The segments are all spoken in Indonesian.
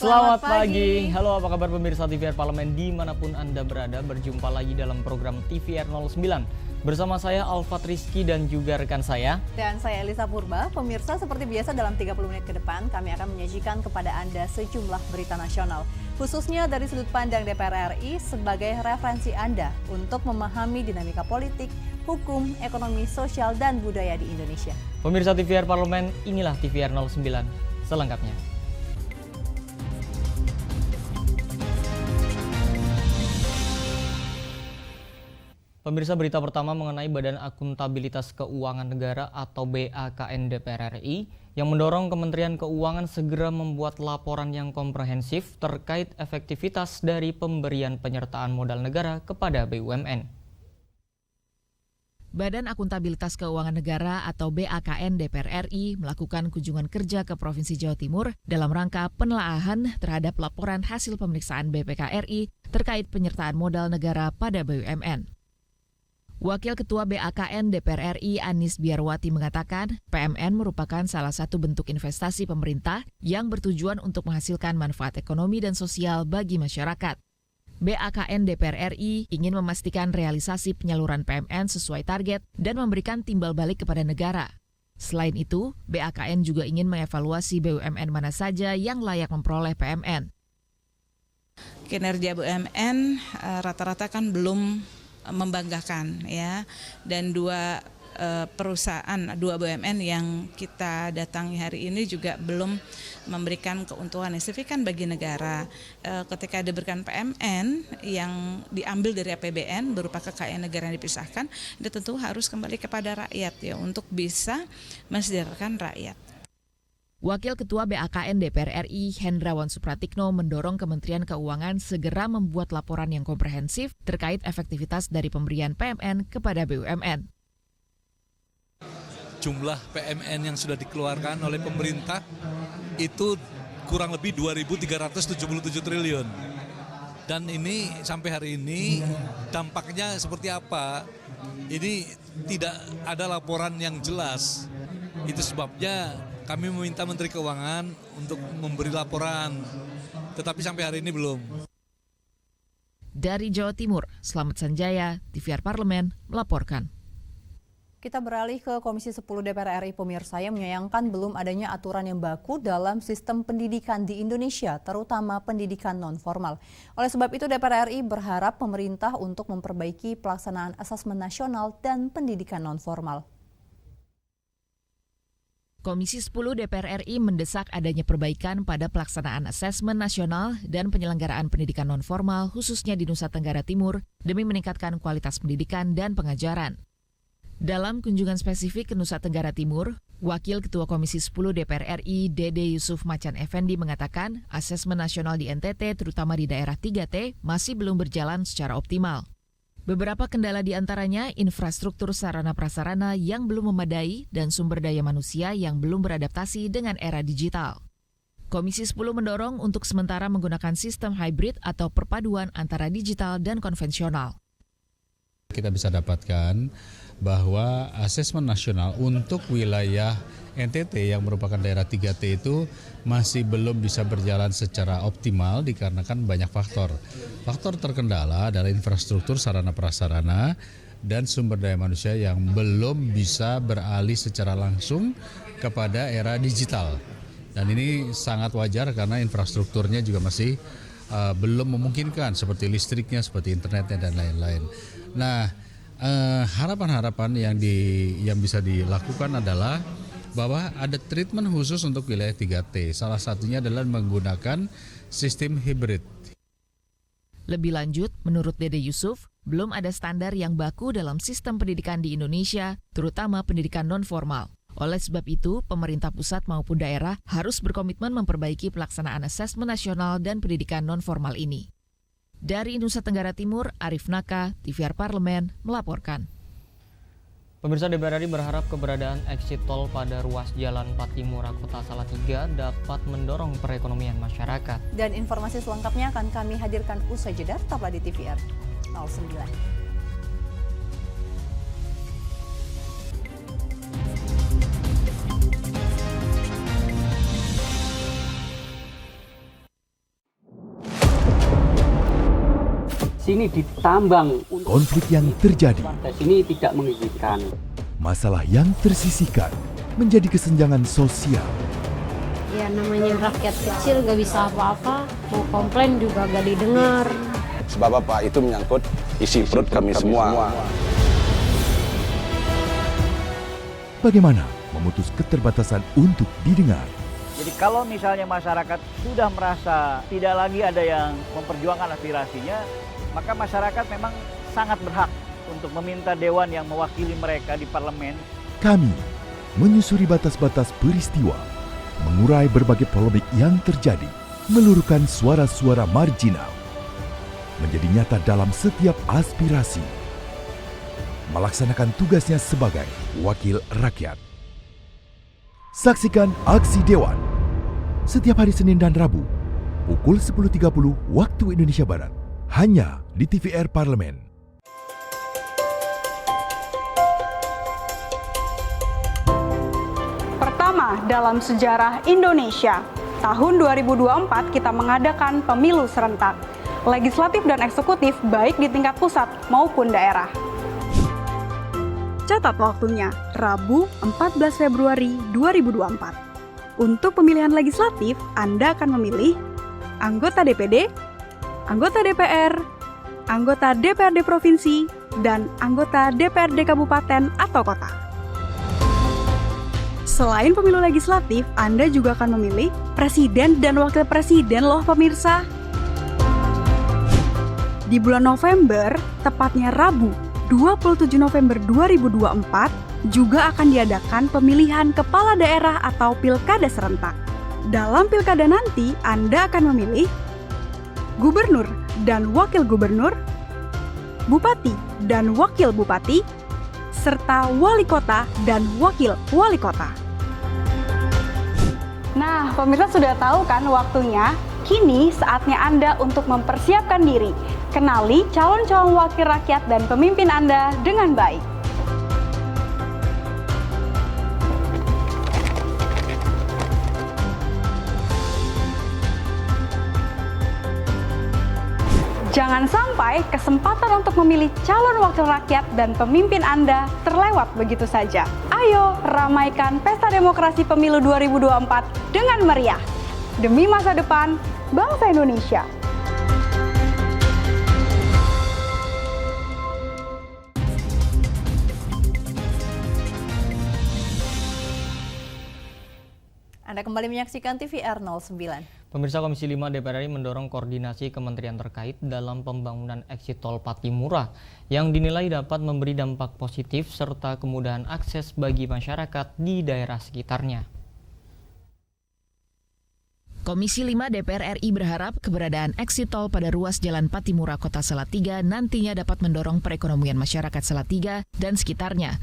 Selamat pagi. Halo, apa kabar pemirsa TVR Parlemen dimanapun Anda berada. Berjumpa lagi dalam program TVR 09. Bersama saya Alfat Rizky dan juga rekan saya. Dan saya Elisa Purba. Pemirsa, seperti biasa dalam 30 menit ke depan kami akan menyajikan kepada Anda sejumlah berita nasional. Khususnya dari sudut pandang DPR RI sebagai referensi Anda untuk memahami dinamika politik, hukum, ekonomi, sosial, dan budaya di Indonesia. Pemirsa TVR Parlemen, inilah TVR 09 selengkapnya. Pemirsa, berita pertama mengenai Badan Akuntabilitas Keuangan Negara atau BAKN DPR RI yang mendorong Kementerian Keuangan segera membuat laporan yang komprehensif terkait efektivitas dari pemberian penyertaan modal negara kepada BUMN. Badan Akuntabilitas Keuangan Negara atau BAKN DPR RI melakukan kunjungan kerja ke Provinsi Jawa Timur dalam rangka penelaahan terhadap laporan hasil pemeriksaan BPK RI terkait penyertaan modal negara pada BUMN. Wakil Ketua BAKN DPR RI Anis Biarwati mengatakan, PMN merupakan salah satu bentuk investasi pemerintah yang bertujuan untuk menghasilkan manfaat ekonomi dan sosial bagi masyarakat. BAKN DPR RI ingin memastikan realisasi penyaluran PMN sesuai target dan memberikan timbal balik kepada negara. Selain itu, BAKN juga ingin mengevaluasi BUMN mana saja yang layak memperoleh PMN. Kinerja BUMN rata-rata kan belum membanggakan ya, dan dua BUMN yang kita datangi hari ini juga belum memberikan keuntungan yang signifikan bagi negara. Ketika diberikan PMN yang diambil dari APBN berupa kekayaan negara yang dipisahkan, itu tentu harus kembali kepada rakyat ya, untuk bisa mensejahterakan rakyat. Wakil Ketua BAKN DPR RI Hendrawan Supratikno mendorong Kementerian Keuangan segera membuat laporan yang komprehensif terkait efektivitas dari pemberian PMN kepada BUMN. Jumlah PMN yang sudah dikeluarkan oleh pemerintah itu kurang lebih 2.377 triliun. Dan ini sampai hari ini dampaknya seperti apa? Ini tidak ada laporan yang jelas. Itu sebabnya kami meminta Menteri Keuangan untuk memberi laporan, tetapi sampai hari ini belum. Dari Jawa Timur, Slamet Sanjaya, TVR Parlemen, melaporkan. Kita beralih ke Komisi 10 DPR RI, pemirsa, yang menyayangkan belum adanya aturan yang baku dalam sistem pendidikan di Indonesia, terutama pendidikan non-formal. Oleh sebab itu, DPR RI berharap pemerintah untuk memperbaiki pelaksanaan asesmen nasional dan pendidikan non-formal. Komisi 10 DPR RI mendesak adanya perbaikan pada pelaksanaan asesmen nasional dan penyelenggaraan pendidikan non-formal khususnya di Nusa Tenggara Timur demi meningkatkan kualitas pendidikan dan pengajaran. Dalam kunjungan spesifik ke Nusa Tenggara Timur, Wakil Ketua Komisi 10 DPR RI Dede Yusuf Macan Effendi mengatakan asesmen nasional di NTT terutama di daerah 3T masih belum berjalan secara optimal. Beberapa kendala di antaranya infrastruktur sarana prasarana yang belum memadai dan sumber daya manusia yang belum beradaptasi dengan era digital. Komisi 10 mendorong untuk sementara menggunakan sistem hybrid atau perpaduan antara digital dan konvensional. Kita bisa dapatkan bahwa asesmen nasional untuk wilayah NTT yang merupakan daerah 3T itu masih belum bisa berjalan secara optimal dikarenakan banyak faktor. Faktor terkendala adalah infrastruktur sarana prasarana dan sumber daya manusia yang belum bisa beralih secara langsung kepada era digital. Dan ini sangat wajar karena infrastrukturnya juga masih belum memungkinkan, seperti listriknya, seperti internetnya dan lain-lain. Nah, harapan-harapan yang bisa dilakukan adalah bahwa ada treatment khusus untuk wilayah 3T. Salah satunya adalah menggunakan sistem hibrid. Lebih lanjut, menurut Dede Yusuf, belum ada standar yang baku dalam sistem pendidikan di Indonesia, terutama pendidikan non-formal. Oleh sebab itu, pemerintah pusat maupun daerah harus berkomitmen memperbaiki pelaksanaan asesmen nasional dan pendidikan non-formal ini. Dari Nusa Tenggara Timur, Arif Naka, TVR Parlemen, melaporkan. Pemirsa, DPR RI berharap keberadaan exit tol pada ruas Jalan Patimura Kota Salatiga dapat mendorong perekonomian masyarakat. Dan informasi selengkapnya akan kami hadirkan usai jeda, tetaplah di TVR 09. sini ditambang. Konflik yang terjadi, Sini tidak mengizinkan. masalah yang tersisihkan menjadi kesenjangan sosial. Ya namanya rakyat kecil gak bisa apa-apa, mau komplain juga gak didengar. Sebab apa? Itu menyangkut isi perut kami semua. Bagaimana memutus keterbatasan untuk didengar? Jadi kalau misalnya masyarakat sudah merasa tidak lagi ada yang memperjuangkan aspirasinya, maka masyarakat memang sangat berhak untuk meminta dewan yang mewakili mereka di parlemen. Kami menyusuri batas-batas peristiwa, mengurai berbagai polemik yang terjadi, meluruhkan suara-suara marginal, menjadi nyata dalam setiap aspirasi, melaksanakan tugasnya sebagai wakil rakyat. Saksikan Aksi Dewan setiap hari Senin dan Rabu pukul 10.30 waktu Indonesia Barat hanya di TVR Parlemen. Pertama dalam sejarah Indonesia, tahun 2024 kita mengadakan pemilu serentak, legislatif dan eksekutif baik di tingkat pusat maupun daerah. Catat waktunya, Rabu 14 Februari 2024. Untuk pemilihan legislatif, Anda akan memilih anggota DPD, anggota DPR, anggota DPRD Provinsi, dan anggota DPRD Kabupaten atau Kota. Selain pemilu legislatif, Anda juga akan memilih presiden dan wakil presiden loh pemirsa. Di bulan November, tepatnya Rabu 27 November 2024, juga akan diadakan pemilihan kepala daerah atau pilkada serentak. Dalam pilkada nanti, Anda akan memilih gubernur dan wakil gubernur, bupati dan wakil bupati, serta wali kota dan wakil wali kota. Nah, pemirsa sudah tahu kan waktunya? Kini saatnya Anda untuk mempersiapkan diri. Kenali calon-calon wakil rakyat dan pemimpin Anda dengan baik. Jangan sampai kesempatan untuk memilih calon wakil rakyat dan pemimpin Anda terlewat begitu saja. Ayo ramaikan Pesta Demokrasi Pemilu 2024 dengan meriah. Demi masa depan bangsa Indonesia. Anda kembali menyaksikan TVR 09. Pemirsa, Komisi 5 DPR RI mendorong koordinasi kementerian terkait dalam pembangunan eksit tol Patimura yang dinilai dapat memberi dampak positif serta kemudahan akses bagi masyarakat di daerah sekitarnya. Komisi 5 DPR RI berharap keberadaan eksit tol pada ruas Jalan Patimura Kota Salatiga nantinya dapat mendorong perekonomian masyarakat Salatiga dan sekitarnya.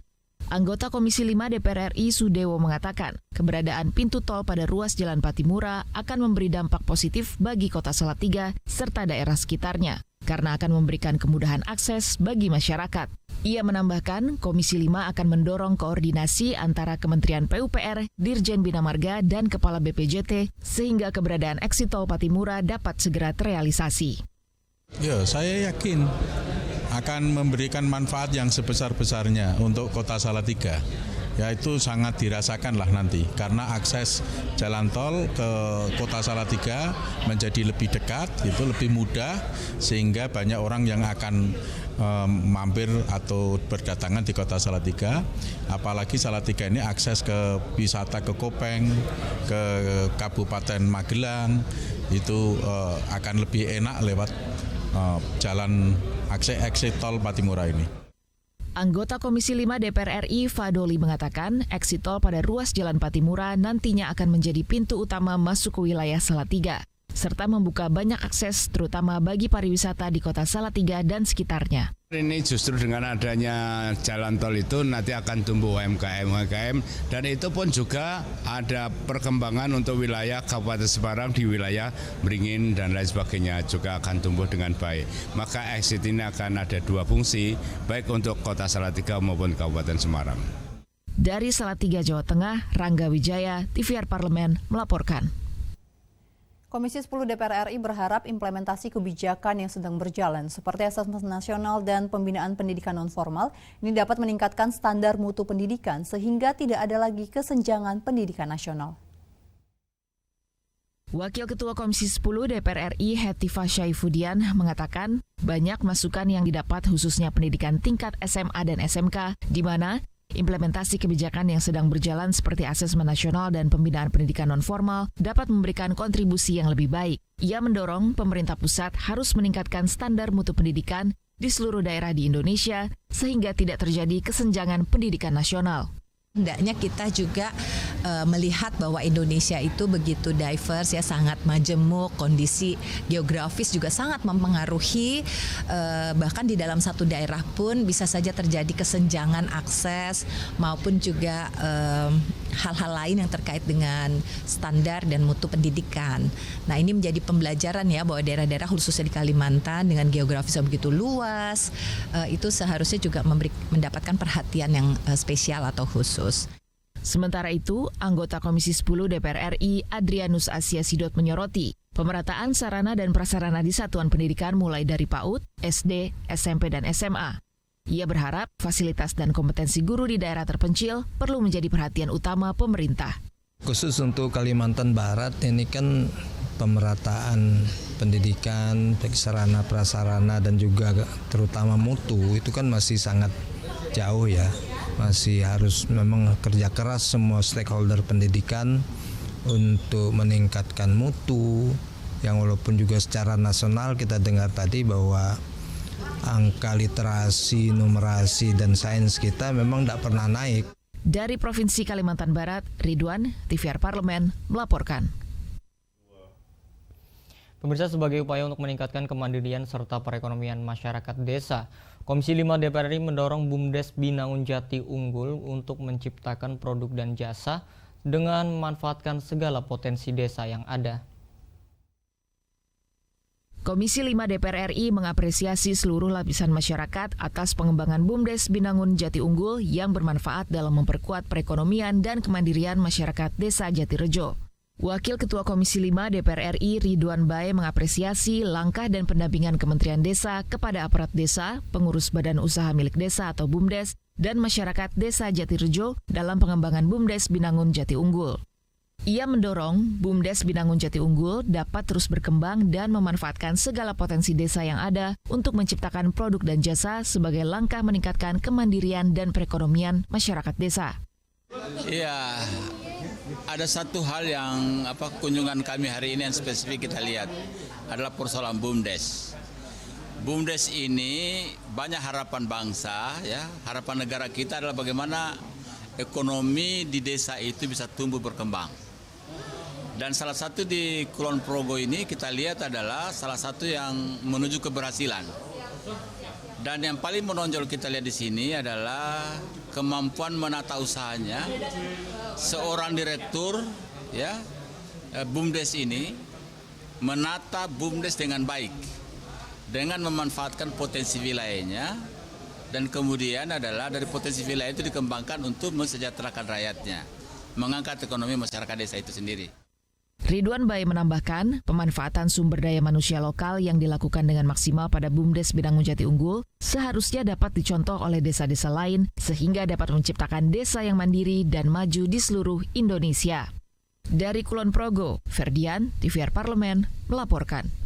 Anggota Komisi 5 DPR RI Sudewo mengatakan, keberadaan pintu tol pada ruas Jalan Patimura akan memberi dampak positif bagi Kota Salatiga serta daerah sekitarnya, karena akan memberikan kemudahan akses bagi masyarakat. Ia menambahkan, Komisi 5 akan mendorong koordinasi antara Kementerian PUPR, Dirjen Bina Marga, dan Kepala BPJT, sehingga keberadaan eksit tol Patimura dapat segera terrealisasi. Ya, saya yakin akan memberikan manfaat yang sebesar-besarnya untuk Kota Salatiga. Ya, itu sangat dirasakan lah nanti, karena akses jalan tol ke Kota Salatiga menjadi lebih dekat, itu lebih mudah, sehingga banyak orang yang akan mampir atau berdatangan di Kota Salatiga. Apalagi Salatiga ini akses ke wisata ke Kopeng, ke Kabupaten Magelang, itu akan lebih enak lewat jalan eksit tol Patimura ini. Anggota Komisi 5 DPR RI Fadoli mengatakan, eksit tol pada ruas Jalan Patimura nantinya akan menjadi pintu utama masuk ke wilayah Salatiga, serta membuka banyak akses terutama bagi pariwisata di Kota Salatiga dan sekitarnya. Ini justru dengan adanya jalan tol itu nanti akan tumbuh UMKM dan itu pun juga ada perkembangan untuk wilayah Kabupaten Semarang di wilayah Beringin dan lain sebagainya juga akan tumbuh dengan baik. Maka exit ini akan ada dua fungsi, baik untuk Kota Salatiga maupun Kabupaten Semarang. Dari Salatiga, Jawa Tengah, Rangga Wijaya, TVR Parlemen melaporkan. Komisi 10 DPR RI berharap implementasi kebijakan yang sedang berjalan seperti asesmen nasional dan pembinaan pendidikan nonformal ini dapat meningkatkan standar mutu pendidikan sehingga tidak ada lagi kesenjangan pendidikan nasional. Wakil Ketua Komisi 10 DPR RI Hetifah Syaifudian mengatakan banyak masukan yang didapat khususnya pendidikan tingkat SMA dan SMK di mana implementasi kebijakan yang sedang berjalan seperti asesmen nasional dan pembinaan pendidikan nonformal dapat memberikan kontribusi yang lebih baik. Ia mendorong pemerintah pusat harus meningkatkan standar mutu pendidikan di seluruh daerah di Indonesia sehingga tidak terjadi kesenjangan pendidikan nasional. Hendaknya kita juga melihat bahwa Indonesia itu begitu diverse ya, sangat majemuk, kondisi geografis juga sangat mempengaruhi, bahkan di dalam satu daerah pun bisa saja terjadi kesenjangan akses maupun juga hal-hal lain yang terkait dengan standar dan mutu pendidikan. Nah, ini menjadi pembelajaran ya bahwa daerah-daerah khususnya di Kalimantan dengan geografis yang begitu luas itu seharusnya juga mendapatkan perhatian yang spesial atau khusus. Sementara itu, anggota Komisi 10 DPR RI Adrianus Asia Sidot menyoroti pemerataan sarana dan prasarana di satuan pendidikan mulai dari PAUD, SD, SMP, dan SMA. Ia berharap fasilitas dan kompetensi guru di daerah terpencil perlu menjadi perhatian utama pemerintah. Khusus untuk Kalimantan Barat ini kan pemerataan pendidikan, baik sarana prasarana dan juga terutama mutu itu kan masih sangat jauh ya. Masih harus memang kerja keras semua stakeholder pendidikan untuk meningkatkan mutu yang walaupun juga secara nasional kita dengar tadi bahwa angka literasi, numerasi, dan sains kita memang tidak pernah naik. Dari Provinsi Kalimantan Barat, Ridwan, TVR Parlemen, melaporkan. Pemirsa, sebagai upaya untuk meningkatkan kemandirian serta perekonomian masyarakat desa, Komisi 5 DPR RI mendorong BUMDes Binangun Jati Unggul untuk menciptakan produk dan jasa dengan memanfaatkan segala potensi desa yang ada. Komisi 5 DPR RI mengapresiasi seluruh lapisan masyarakat atas pengembangan BUMDes Binangun Jati Unggul yang bermanfaat dalam memperkuat perekonomian dan kemandirian masyarakat Desa Jatirejo. Wakil Ketua Komisi 5 DPR RI Ridwan Bae mengapresiasi langkah dan pendampingan Kementerian Desa kepada aparat desa, pengurus badan usaha milik desa atau BUMDes, dan masyarakat Desa Jatirejo dalam pengembangan BUMDes Binangun Jati Unggul. Ia mendorong BUMDes Binangun Jati Unggul dapat terus berkembang dan memanfaatkan segala potensi desa yang ada untuk menciptakan produk dan jasa sebagai langkah meningkatkan kemandirian dan perekonomian masyarakat desa. Iya, ada satu hal yang kunjungan kami hari ini yang spesifik kita lihat adalah persoalan BUMDes. BUMDes ini banyak harapan bangsa, ya, harapan negara kita adalah bagaimana ekonomi di desa itu bisa tumbuh berkembang. Dan salah satu di Kulon Progo ini kita lihat adalah salah satu yang menuju keberhasilan. Dan yang paling menonjol kita lihat di sini adalah kemampuan menata usahanya seorang direktur ya BUMDes ini menata BUMDes dengan baik dengan memanfaatkan potensi wilayahnya dan kemudian adalah dari potensi wilayah itu dikembangkan untuk mensejahterakan rakyatnya, mengangkat ekonomi masyarakat desa itu sendiri. Ridwan Bae menambahkan, pemanfaatan sumber daya manusia lokal yang dilakukan dengan maksimal pada BUMDes Binangun Jati Unggul seharusnya dapat dicontoh oleh desa-desa lain sehingga dapat menciptakan desa yang mandiri dan maju di seluruh Indonesia. Dari Kulon Progo, Ferdian, TVR Parlemen, melaporkan.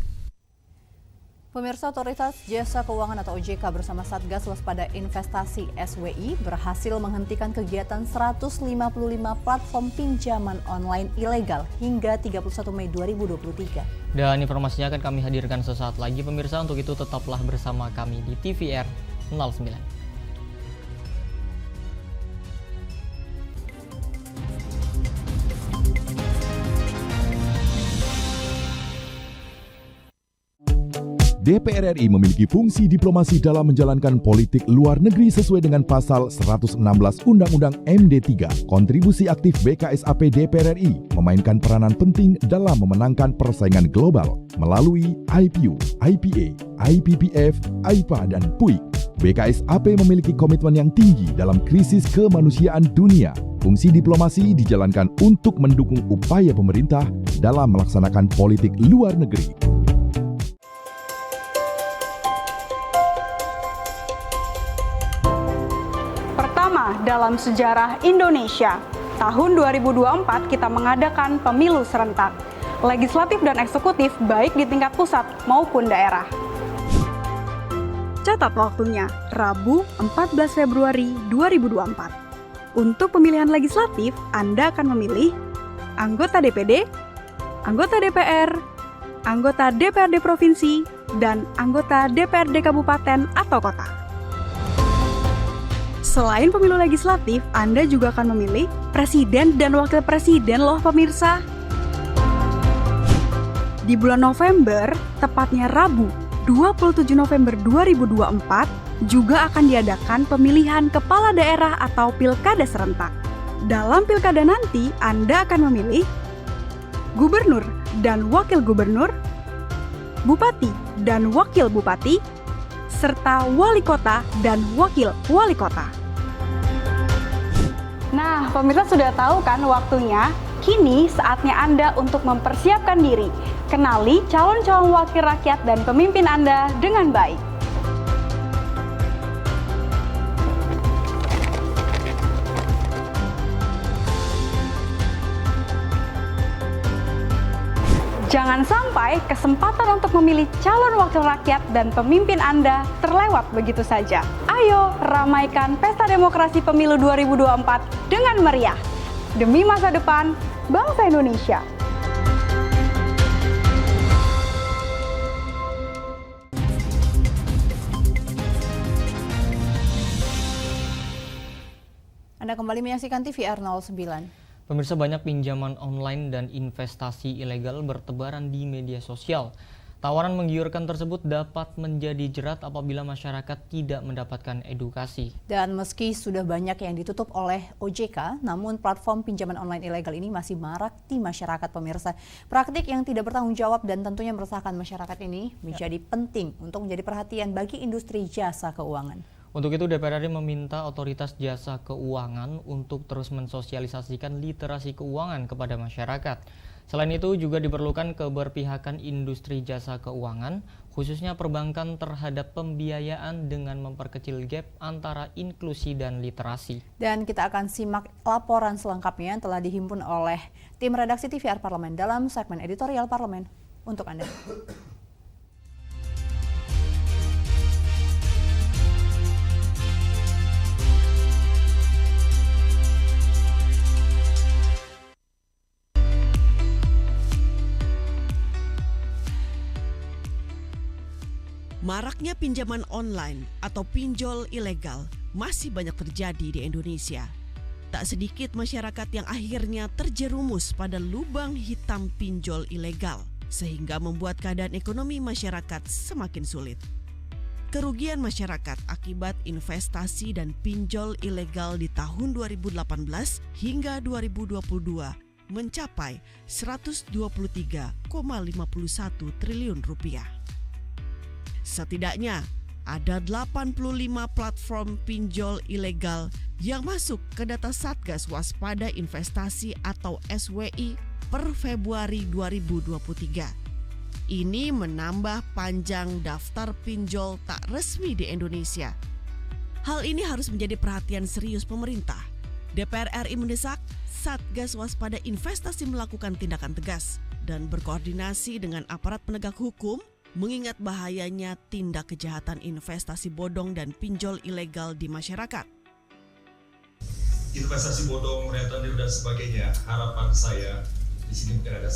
Pemirsa, Otoritas Jasa Keuangan atau OJK bersama Satgas Waspada Investasi SWI berhasil menghentikan kegiatan 155 platform pinjaman online ilegal hingga 31 Mei 2023. Dan informasinya akan kami hadirkan sesaat lagi pemirsa, untuk itu tetaplah bersama kami di TVR 09. DPR RI memiliki fungsi diplomasi dalam menjalankan politik luar negeri sesuai dengan pasal 116 Undang-Undang MD3. Kontribusi aktif BKSAP DPR RI memainkan peranan penting dalam memenangkan persaingan global melalui IPU, IPA, IPPF, IPA, dan PUIK. BKSAP memiliki komitmen yang tinggi dalam krisis kemanusiaan dunia. Fungsi diplomasi dijalankan untuk mendukung upaya pemerintah dalam melaksanakan politik luar negeri. Pertama dalam sejarah Indonesia, tahun 2024 kita mengadakan pemilu serentak, legislatif dan eksekutif baik di tingkat pusat maupun daerah. Catat waktunya, Rabu 14 Februari 2024. Untuk pemilihan legislatif, Anda akan memilih anggota DPD, anggota DPR, anggota DPRD Provinsi, dan anggota DPRD Kabupaten atau Kota. Selain pemilu legislatif, Anda juga akan memilih presiden dan wakil presiden loh pemirsa. Di bulan November, tepatnya Rabu 27 November 2024, juga akan diadakan pemilihan kepala daerah atau pilkada serentak. Dalam pilkada nanti, Anda akan memilih gubernur dan wakil gubernur, bupati dan wakil bupati, serta wali kota dan wakil wali kota. Nah, pemirsa sudah tahu kan waktunya? Kini saatnya Anda untuk mempersiapkan diri. Kenali calon-calon wakil rakyat dan pemimpin Anda dengan baik. Jangan sampai kesempatan untuk memilih calon wakil rakyat dan pemimpin Anda terlewat begitu saja. Ayo ramaikan pesta demokrasi pemilu 2024 dengan meriah. Demi masa depan bangsa Indonesia. Anda kembali menyaksikan TVR 09. Pemirsa, banyak pinjaman online dan investasi ilegal bertebaran di media sosial. Tawaran menggiurkan tersebut dapat menjadi jerat apabila masyarakat tidak mendapatkan edukasi. Dan meski sudah banyak yang ditutup oleh OJK, namun platform pinjaman online ilegal ini masih marak di masyarakat pemirsa. Praktik yang tidak bertanggung jawab dan tentunya meresahkan masyarakat ini menjadi penting untuk menjadi perhatian bagi industri jasa keuangan. Untuk itu DPR RI meminta otoritas jasa keuangan untuk terus mensosialisasikan literasi keuangan kepada masyarakat. Selain itu juga diperlukan keberpihakan industri jasa keuangan, khususnya perbankan terhadap pembiayaan dengan memperkecil gap antara inklusi dan literasi. Dan kita akan simak laporan selengkapnya yang telah dihimpun oleh tim redaksi TVR Parlemen dalam segmen editorial Parlemen untuk Anda. Maraknya pinjaman online atau pinjol ilegal masih banyak terjadi di Indonesia. Tak sedikit masyarakat yang akhirnya terjerumus pada lubang hitam pinjol ilegal, sehingga membuat keadaan ekonomi masyarakat semakin sulit. Kerugian masyarakat akibat investasi dan pinjol ilegal di tahun 2018 hingga 2022 mencapai 123,51 triliun rupiah. Setidaknya ada 85 platform pinjol ilegal yang masuk ke data Satgas Waspada Investasi atau SWI per Februari 2023. Ini menambah panjang daftar pinjol tak resmi di Indonesia. Hal ini harus menjadi perhatian serius pemerintah. DPR RI mendesak Satgas Waspada Investasi melakukan tindakan tegas dan berkoordinasi dengan aparat penegak hukum mengingat bahayanya tindak kejahatan investasi bodong dan pinjol ilegal di masyarakat. Investasi bodong, rentenir dan sebagainya, harapan saya di sini mungkin ada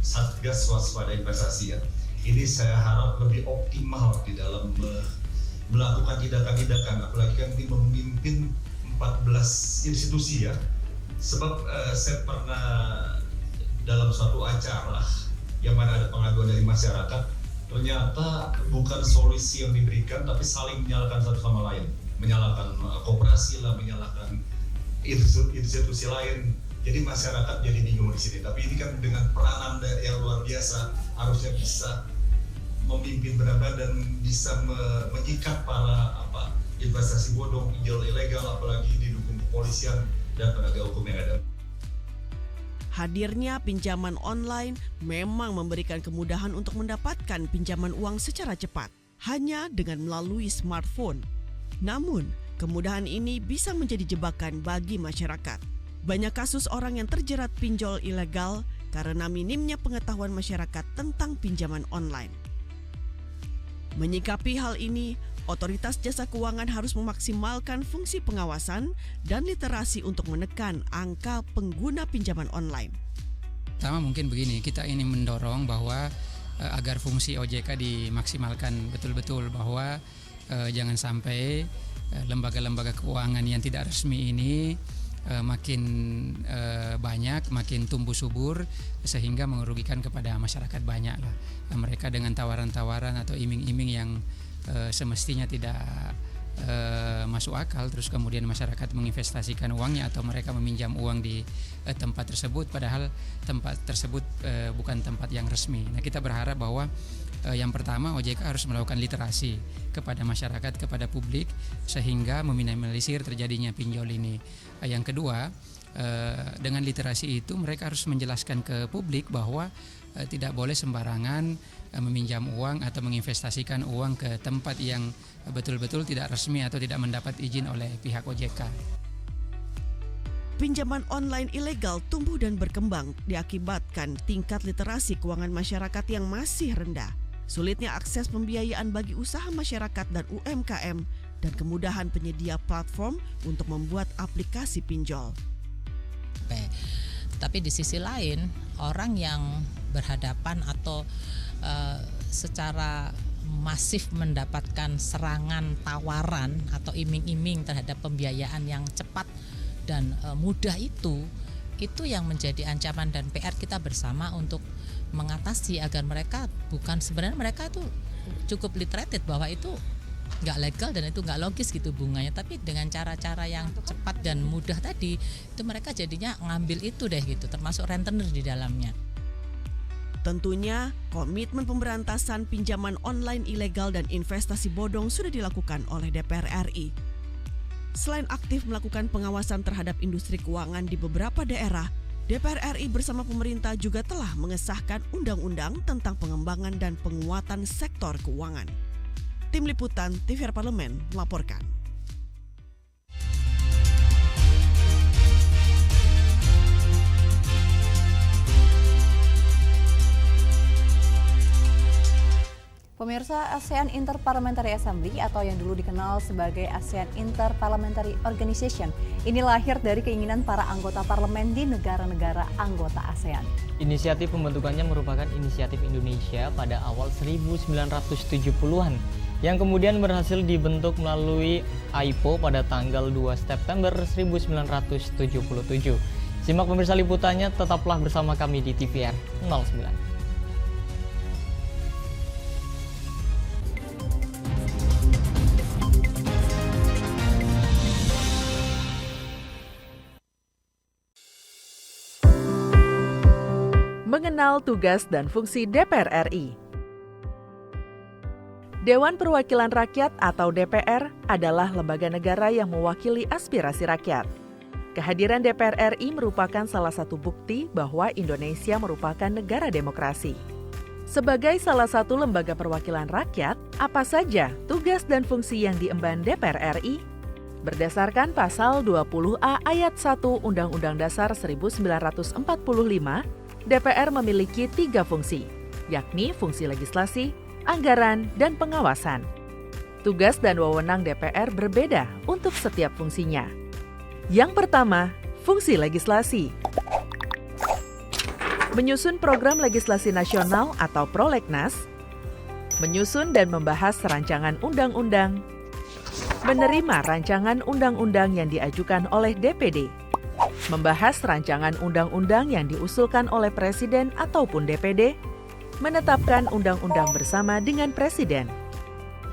Satgas Waspada Investasi ya. Ini saya harap lebih optimal di dalam melakukan tindakan-tindakan, apalagi kan ini memimpin 14 institusi ya. Sebab saya pernah dalam suatu acara yang mana ada pengaduan dari masyarakat, ternyata bukan solusi yang diberikan, tapi saling menyalahkan satu sama lain, menyalahkan koperasi lah, menyalahkan institusi lain. Jadi masyarakat jadi bingung di sini. Tapi ini kan dengan peranan yang luar biasa, harusnya bisa memimpin benar-benar dan bisa menyikat para investasi bodong, pinjol ilegal, apalagi didukung kepolisian dan penegak hukum yang ada. Hadirnya pinjaman online memang memberikan kemudahan untuk mendapatkan pinjaman uang secara cepat, hanya dengan melalui smartphone. Namun, kemudahan ini bisa menjadi jebakan bagi masyarakat. Banyak kasus orang yang terjerat pinjol ilegal karena minimnya pengetahuan masyarakat tentang pinjaman online. Menyikapi hal ini, Otoritas Jasa Keuangan harus memaksimalkan fungsi pengawasan dan literasi untuk menekan angka pengguna pinjaman online. Pertama mungkin begini, kita ingin mendorong bahwa agar fungsi OJK dimaksimalkan betul-betul, bahwa jangan sampai lembaga-lembaga keuangan yang tidak resmi ini makin banyak, makin tumbuh subur sehingga merugikan kepada masyarakat banyak lah. Mereka dengan tawaran-tawaran atau iming-iming yang semestinya tidak masuk akal, terus kemudian masyarakat menginvestasikan uangnya atau mereka meminjam uang di tempat tersebut, padahal tempat tersebut bukan tempat yang resmi. Nah, kita berharap bahwa yang pertama OJK harus melakukan literasi kepada masyarakat, kepada publik, sehingga meminimalisir terjadinya pinjol ini. Yang kedua, dengan literasi itu mereka harus menjelaskan ke publik bahwa tidak boleh sembarangan meminjam uang atau menginvestasikan uang ke tempat yang betul-betul tidak resmi atau tidak mendapat izin oleh pihak OJK. Pinjaman online ilegal tumbuh dan berkembang diakibatkan tingkat literasi keuangan masyarakat yang masih rendah, sulitnya akses pembiayaan bagi usaha masyarakat dan UMKM, dan kemudahan penyedia platform untuk membuat aplikasi pinjol. Tapi di sisi lain, orang yang berhadapan atau secara masif mendapatkan serangan tawaran atau iming-iming terhadap pembiayaan yang cepat dan mudah itu yang menjadi ancaman dan PR kita bersama untuk mengatasi agar mereka sebenarnya mereka itu cukup literated bahwa itu nggak legal dan itu nggak logis gitu bunganya, tapi dengan cara-cara yang cepat dan mudah tadi itu mereka jadinya ngambil itu deh gitu, termasuk rentenir di dalamnya. Tentunya, komitmen pemberantasan pinjaman online ilegal dan investasi bodong sudah dilakukan oleh DPR RI. Selain aktif melakukan pengawasan terhadap industri keuangan di beberapa daerah, DPR RI bersama pemerintah juga telah mengesahkan undang-undang tentang pengembangan dan penguatan sektor keuangan. Tim Liputan TVRI Parlemen melaporkan. Pemirsa, ASEAN Interparliamentary Assembly atau yang dulu dikenal sebagai ASEAN Interparliamentary Organization ini lahir dari keinginan para anggota parlemen di negara-negara anggota ASEAN. Inisiatif pembentukannya merupakan inisiatif Indonesia pada awal 1970-an yang kemudian berhasil dibentuk melalui AIPO pada tanggal 2 September 1977. Simak pemirsa liputannya, tetaplah bersama kami di TVR 09. Mengenal tugas dan fungsi DPR RI. Dewan Perwakilan Rakyat atau DPR adalah lembaga negara yang mewakili aspirasi rakyat. Kehadiran DPR RI merupakan salah satu bukti bahwa Indonesia merupakan negara demokrasi. Sebagai salah satu lembaga perwakilan rakyat, apa saja tugas dan fungsi yang diemban DPR RI? Berdasarkan pasal 20A ayat 1 Undang-Undang Dasar 1945, DPR memiliki 3 fungsi, yakni fungsi legislasi, anggaran, dan pengawasan. Tugas dan wewenang DPR berbeda untuk setiap fungsinya. Yang pertama, fungsi legislasi. Menyusun program legislasi nasional atau prolegnas, menyusun dan membahas rancangan undang-undang, menerima rancangan undang-undang yang diajukan oleh DPD, membahas rancangan undang-undang yang diusulkan oleh Presiden ataupun DPD, menetapkan undang-undang bersama dengan Presiden,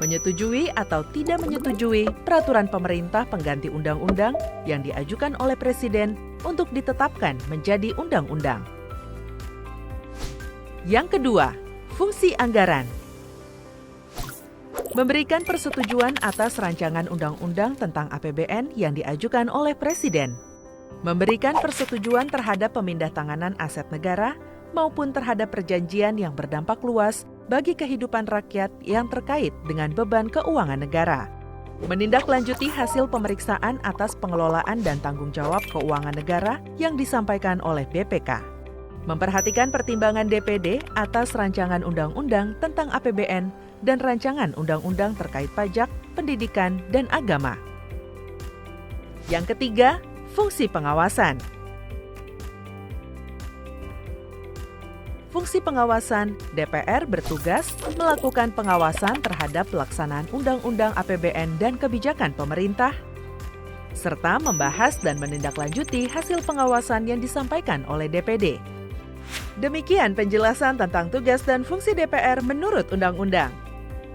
menyetujui atau tidak menyetujui peraturan pemerintah pengganti undang-undang yang diajukan oleh Presiden untuk ditetapkan menjadi undang-undang. Yang kedua, fungsi anggaran. Memberikan persetujuan atas rancangan undang-undang tentang APBN yang diajukan oleh Presiden. memberikan persetujuan terhadap pemindahntanganan aset negara maupun terhadap perjanjian yang berdampak luas bagi kehidupan rakyat yang terkait dengan beban keuangan negara. Menindaklanjuti hasil pemeriksaan atas pengelolaan dan tanggung jawab keuangan negara yang disampaikan oleh BPK. Memperhatikan pertimbangan DPD atas rancangan undang-undang tentang APBN dan rancangan undang-undang terkait pajak, pendidikan, dan agama. Yang ketiga, fungsi pengawasan. Fungsi pengawasan, DPR bertugas melakukan pengawasan terhadap pelaksanaan Undang-Undang APBN dan kebijakan pemerintah, serta membahas dan menindaklanjuti hasil pengawasan yang disampaikan oleh DPD. Demikian penjelasan tentang tugas dan fungsi DPR menurut Undang-Undang.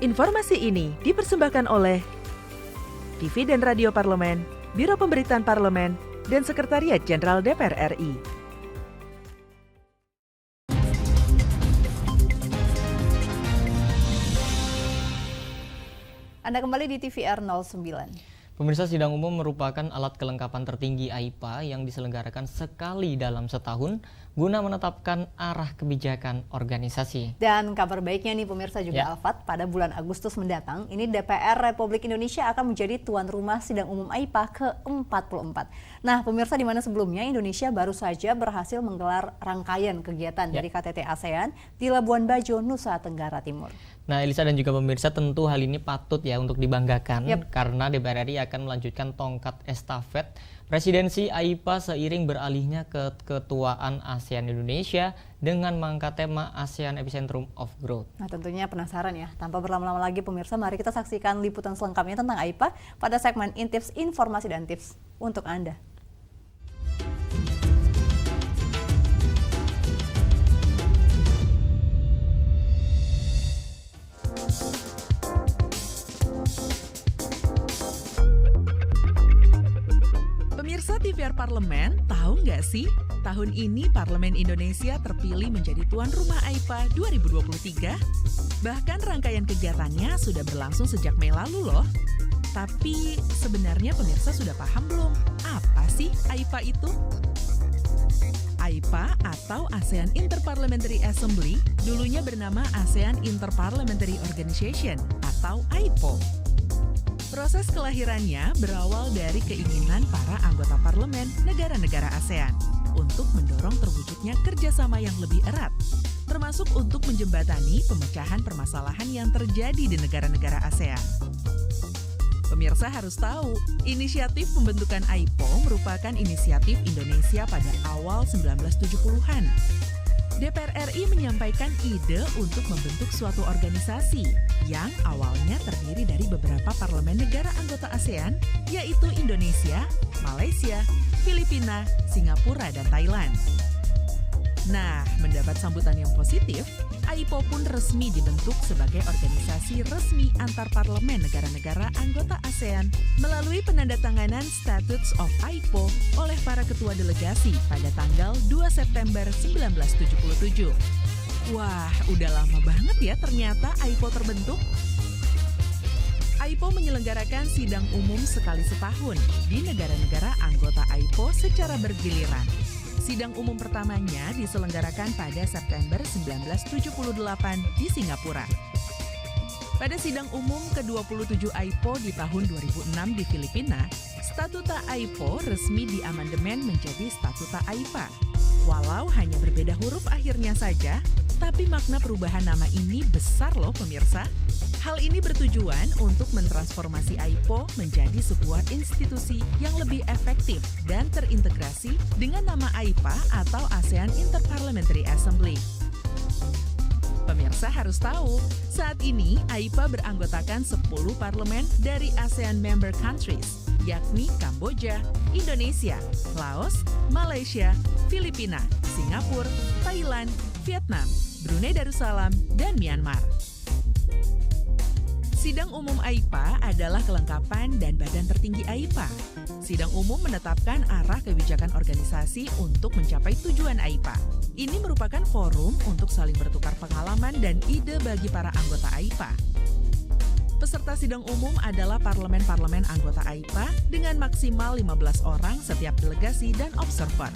Informasi ini dipersembahkan oleh TV dan Radio Parlemen, Biro Pemberitaan Parlemen, dan Sekretariat Jenderal DPR RI. Anda kembali di TVR 09. Pemirsa, sidang umum merupakan alat kelengkapan tertinggi AIPA yang diselenggarakan sekali dalam setahun guna menetapkan arah kebijakan organisasi. Dan kabar baiknya nih pemirsa juga Alfat, pada bulan Agustus mendatang ini DPR Republik Indonesia akan menjadi tuan rumah sidang umum AIPA ke-44. Nah pemirsa, di mana sebelumnya Indonesia baru saja berhasil menggelar rangkaian kegiatan dari KTT ASEAN di Labuan Bajo, Nusa Tenggara Timur. Nah Elisa dan juga pemirsa, tentu hal ini patut ya untuk dibanggakan karena DPR RI akan melanjutkan tongkat estafet presidensi AIPA seiring beralihnya ke ketuaan ASEAN Indonesia dengan mengangkat tema ASEAN Epicentrum of Growth. Nah tentunya penasaran ya, tanpa berlama-lama lagi pemirsa, mari kita saksikan liputan selengkapnya tentang AIPA pada segmen Intips, Informasi dan Tips untuk Anda. Pemirsa TVR Parlemen, tahu nggak sih? Tahun ini Parlemen Indonesia terpilih menjadi tuan rumah AIPA 2023. Bahkan rangkaian kegiatannya sudah berlangsung sejak Mei lalu loh. Tapi sebenarnya pemirsa sudah paham belum? Apa sih AIPA itu? AIPA atau ASEAN Interparliamentary Assembly dulunya bernama ASEAN Interparliamentary Organization atau AIPO. Proses kelahirannya berawal dari keinginan para anggota parlemen negara-negara ASEAN untuk mendorong terwujudnya kerjasama yang lebih erat, termasuk untuk menjembatani pemecahan permasalahan yang terjadi di negara-negara ASEAN. Pemirsa harus tahu, inisiatif pembentukan AIPO merupakan inisiatif Indonesia pada awal 1970-an. DPR RI menyampaikan ide untuk membentuk suatu organisasi yang awalnya terdiri dari beberapa parlemen negara anggota ASEAN, yaitu Indonesia, Malaysia, Filipina, Singapura, dan Thailand. Nah, mendapat sambutan yang positif, AIPO pun resmi dibentuk sebagai organisasi resmi antar parlemen negara-negara anggota ASEAN melalui penandatanganan Statutes of AIPO oleh para ketua delegasi pada tanggal 2 September 1977. Wah, udah lama banget ya ternyata AIPO terbentuk. AIPO menyelenggarakan sidang umum sekali setahun di negara-negara anggota AIPO secara bergiliran. Sidang umum pertamanya diselenggarakan pada September 1978 di Singapura. Pada sidang umum ke-27 AIPO di tahun 2006 di Filipina, Statuta AIPO resmi diamandemen menjadi Statuta AIPA. Walau hanya berbeda huruf akhirnya saja, tapi makna perubahan nama ini besar loh pemirsa. Hal ini bertujuan untuk mentransformasi AIPO menjadi sebuah institusi yang lebih efektif dan terintegrasi dengan nama AIPA atau ASEAN Interparliamentary Assembly. Pemirsa harus tahu, saat ini AIPA beranggotakan 10 parlemen dari ASEAN member countries, yakni Kamboja, Indonesia, Laos, Malaysia, Filipina, Singapura, Thailand, Vietnam, Brunei Darussalam, dan Myanmar. Sidang umum AIPA adalah kelengkapan dan badan tertinggi AIPA. Sidang umum menetapkan arah kebijakan organisasi untuk mencapai tujuan AIPA. Ini merupakan forum untuk saling bertukar pengalaman dan ide bagi para anggota AIPA. Peserta sidang umum adalah parlemen-parlemen anggota AIPA dengan maksimal 15 orang setiap delegasi dan observer.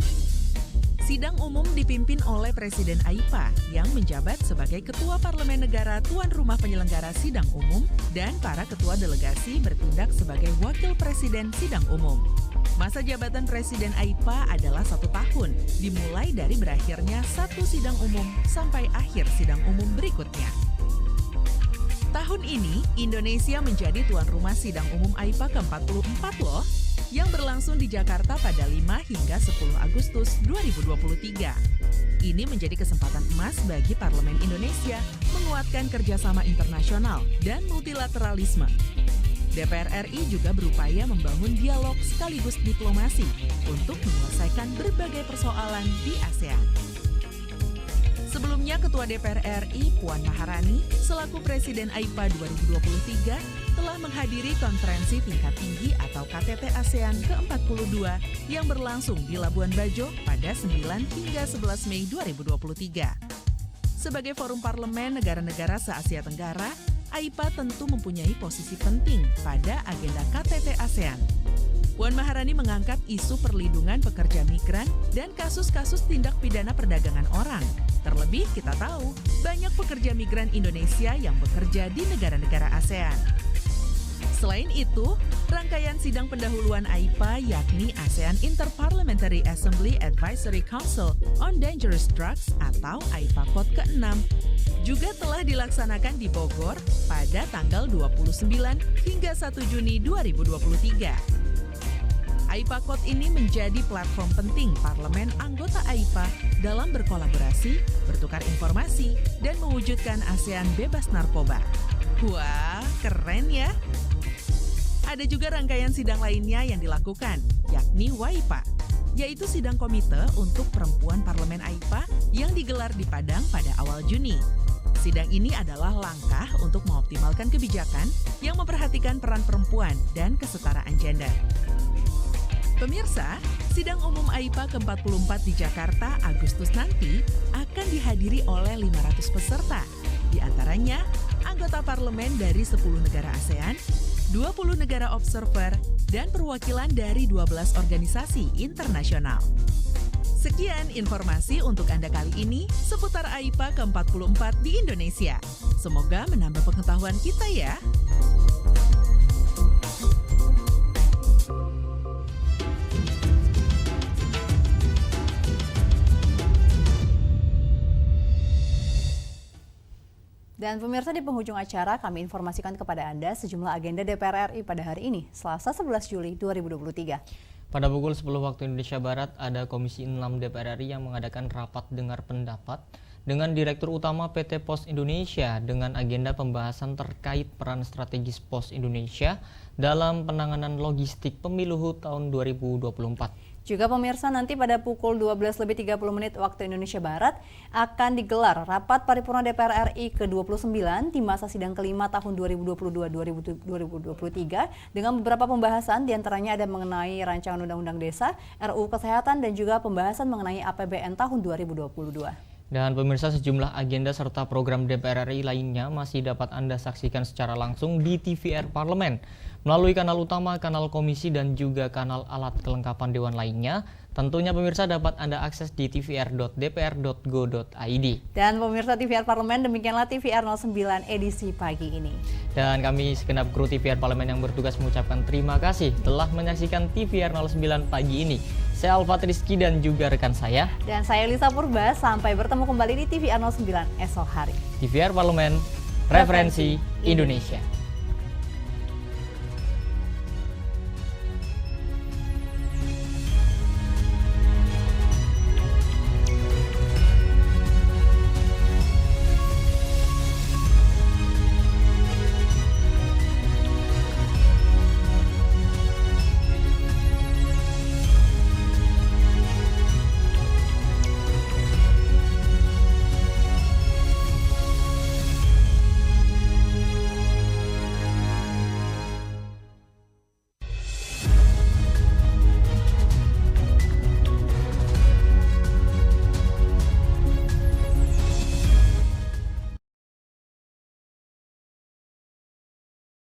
Sidang umum dipimpin oleh Presiden AIPA yang menjabat sebagai Ketua Parlemen Negara tuan rumah penyelenggara sidang umum dan para ketua delegasi bertindak sebagai Wakil Presiden sidang umum. Masa jabatan Presiden AIPA adalah 1 tahun, dimulai dari berakhirnya satu sidang umum sampai akhir sidang umum berikutnya. Tahun ini, Indonesia menjadi tuan rumah sidang umum AIPA ke-44 loh, yang berlangsung di Jakarta pada 5 hingga 10 Agustus 2023. Ini menjadi kesempatan emas bagi Parlemen Indonesia menguatkan kerjasama internasional dan multilateralisme. DPR RI juga berupaya membangun dialog sekaligus diplomasi untuk menyelesaikan berbagai persoalan di ASEAN. Sebelumnya, Ketua DPR RI Puan Maharani selaku Presiden AIPA 2023 telah menghadiri konferensi tingkat tinggi atau KTT ASEAN ke-42 yang berlangsung di Labuan Bajo pada 9 hingga 11 Mei 2023. Sebagai forum parlemen negara-negara se-Asia Tenggara, AIPA tentu mempunyai posisi penting pada agenda KTT ASEAN. Puan Maharani mengangkat isu perlindungan pekerja migran dan kasus-kasus tindak pidana perdagangan orang. Terlebih kita tahu, banyak pekerja migran Indonesia yang bekerja di negara-negara ASEAN. Selain itu, rangkaian sidang pendahuluan AIPA yakni ASEAN Interparliamentary Assembly Advisory Council on Dangerous Drugs atau AIPA COD ke-6 juga telah dilaksanakan di Bogor pada tanggal 29 hingga 1 Juni 2023. AIPA COD ini menjadi platform penting parlemen anggota AIPA dalam berkolaborasi, bertukar informasi, dan mewujudkan ASEAN bebas narkoba. Wah, keren ya! Ada juga rangkaian sidang lainnya yang dilakukan, yakni WAIPA, yaitu sidang komite untuk perempuan parlemen AIPA yang digelar di Padang pada awal Juni. Sidang ini adalah langkah untuk mengoptimalkan kebijakan yang memperhatikan peran perempuan dan kesetaraan gender. Pemirsa, sidang umum AIPA ke-44 di Jakarta Agustus nanti akan dihadiri oleh 500 peserta, di antaranya anggota parlemen dari 10 negara ASEAN, 20 negara observer, dan perwakilan dari 12 organisasi internasional. Sekian informasi untuk Anda kali ini seputar AIPA ke-44 di Indonesia. Semoga menambah pengetahuan kita ya. Dan pemirsa, di penghujung acara kami informasikan kepada Anda sejumlah agenda DPR RI pada hari ini, Selasa 11 Juli 2023. Pada pukul 10 waktu Indonesia Barat, ada Komisi 6 DPR RI yang mengadakan rapat dengar pendapat dengan Direktur Utama PT Pos Indonesia dengan agenda pembahasan terkait peran strategis Pos Indonesia dalam penanganan logistik pemilu tahun 2024. Juga pemirsa, nanti pada pukul 12.30 waktu Indonesia Barat akan digelar rapat paripurna DPR RI ke-29 di masa sidang kelima tahun 2022-2023 dengan beberapa pembahasan, diantaranya ada mengenai rancangan undang-undang desa, RUU Kesehatan, dan juga pembahasan mengenai APBN tahun 2022. Dan pemirsa, sejumlah agenda serta program DPR RI lainnya masih dapat Anda saksikan secara langsung di TVR Parlemen melalui kanal utama, kanal komisi, dan juga kanal alat kelengkapan dewan lainnya. Tentunya pemirsa dapat Anda akses di tvr.dpr.go.id. Dan pemirsa TVR Parlemen, demikianlah TVR 09 edisi pagi ini. Dan kami segenap kru TVR Parlemen yang bertugas mengucapkan terima kasih telah menyaksikan TVR 09 pagi ini. Saya Alfat Rizky dan juga rekan saya. Dan saya Lisa Purba, sampai bertemu kembali di TVR 09 esok hari. TVR Parlemen, referensi Indonesia.